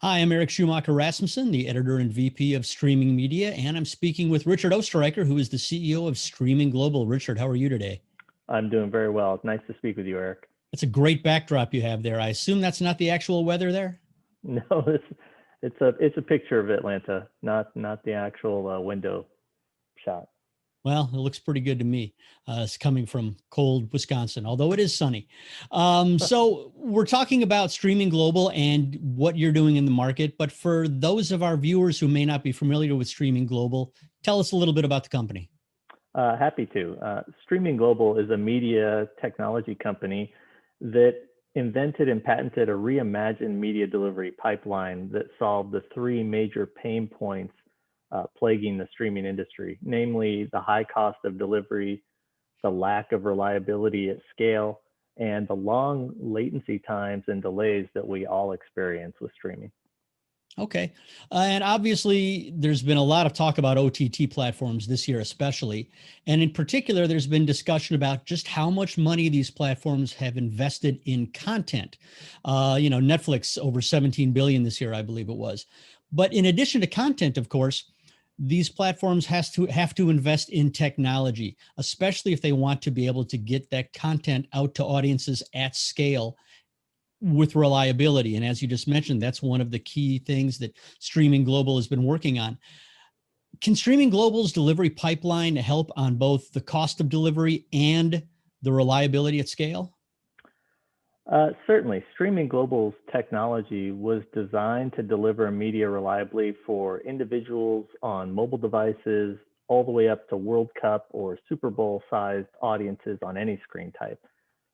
Hi, I'm Eric Schumacher Rasmussen, the editor and VP of Streaming Media, and I'm speaking with Richard Oesterreicher, who is the CEO of Streaming Global. Richard, how are you today? I'm doing very well. It's nice to speak with you, Eric. That's a great backdrop you have there. I assume that's not the actual weather there? No, it's a picture of Atlanta, not the actual window shot. Well, it looks pretty good to me. It's coming from cold Wisconsin, although it is sunny. So we're talking about Streaming Global and what you're doing in the market. But for those of our viewers who may not be familiar with Streaming Global, tell us a little bit about the company. Happy to. Streaming Global is a media technology company that invented and patented a reimagined media delivery pipeline that solved the three major pain points plaguing the streaming industry, namely the high cost of delivery, the lack of reliability at scale, and the long latency times and delays that we all experience with streaming. Okay. And obviously, there's been a lot of talk about OTT platforms this year, especially. And in particular, there's been discussion about just how much money these platforms have invested in content. Netflix over 17 billion this year, I believe it was. But in addition to content, of course, these platforms have to invest in technology, especially if they want to be able to get that content out to audiences at scale with reliability. And as you just mentioned, that's one of the key things that Streaming Global has been working on. Can Streaming Global's delivery pipeline help on both the cost of delivery and the reliability at scale? Certainly, Streaming Global's technology was designed to deliver media reliably for individuals on mobile devices, all the way up to World Cup or Super Bowl sized audiences on any screen type.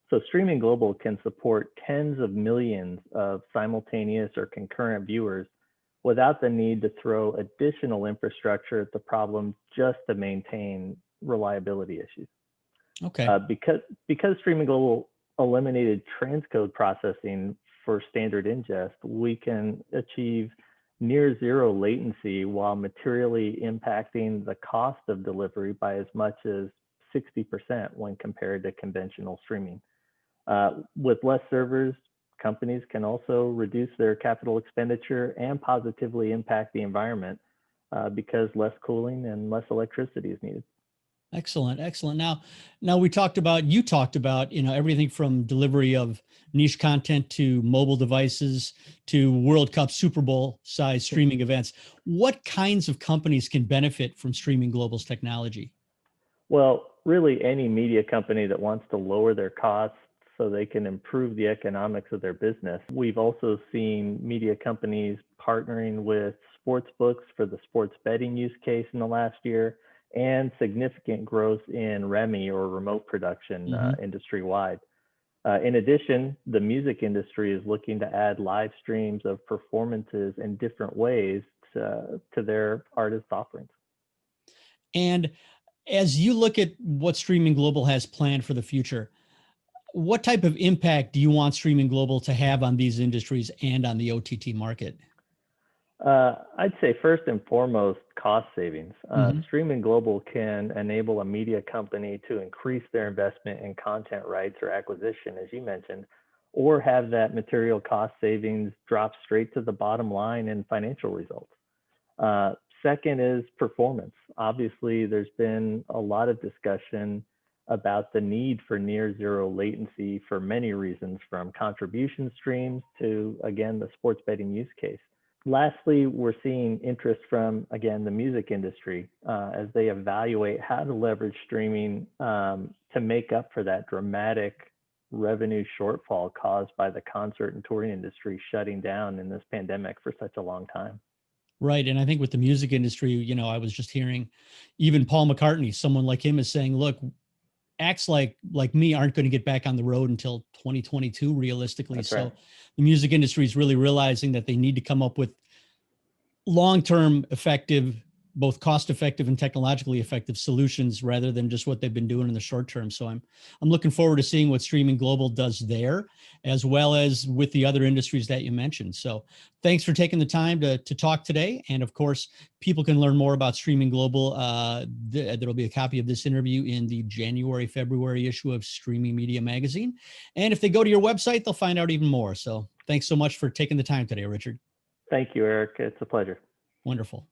So Streaming Global can support tens of millions of simultaneous or concurrent viewers without the need to throw additional infrastructure at the problem just to maintain reliability issues. Okay. Because Streaming Global eliminated transcode processing for standard ingest, we can achieve near zero latency while materially impacting the cost of delivery by as much as 60% when compared to conventional streaming. With less servers, companies can also reduce their capital expenditure and positively impact the environment because less cooling and less electricity is needed. Excellent, excellent. Now you talked about, everything from delivery of niche content to mobile devices to World Cup, Super Bowl size streaming events. What kinds of companies can benefit from Streaming Global's technology? Well, really any media company that wants to lower their costs so they can improve the economics of their business. We've also seen media companies partnering with sports books for the sports betting use case in the last year, and significant growth in REMI or remote production industry wide. In addition, the music industry is looking to add live streams of performances in different ways to their artist offerings. And as you look at what Streaming Global has planned for the future, what type of impact do you want Streaming Global to have on these industries and on the OTT market? I'd say first and foremost, cost savings. Streaming Global can enable a media company to increase their investment in content rights or acquisition, as you mentioned, or have that material cost savings drop straight to the bottom line in financial results. Second is performance. Obviously, there's been a lot of discussion about the need for near zero latency for many reasons, from contribution streams to, again, the sports betting use case. Lastly, we're seeing interest from, again, the music industry as they evaluate how to leverage streaming to make up for that dramatic revenue shortfall caused by the concert and touring industry shutting down in this pandemic for such a long time. Right. And I think with the music industry, I was just hearing even Paul McCartney, someone like him is saying, look, acts like me aren't going to get back on the road until 2022 realistically. That's So right. the music industry is really realizing that they need to come up with long-term effective, both cost-effective and technologically effective solutions rather than just what they've been doing in the short term. So I'm looking forward to seeing what Streaming Global does there, as well as with the other industries that you mentioned. So thanks for taking the time to talk today. And of course, people can learn more about Streaming Global. There'll be a copy of this interview in the February issue of Streaming Media Magazine. And if they go to your website, they'll find out even more. So thanks so much for taking the time today, Richard. Thank you, Eric. It's a pleasure. Wonderful.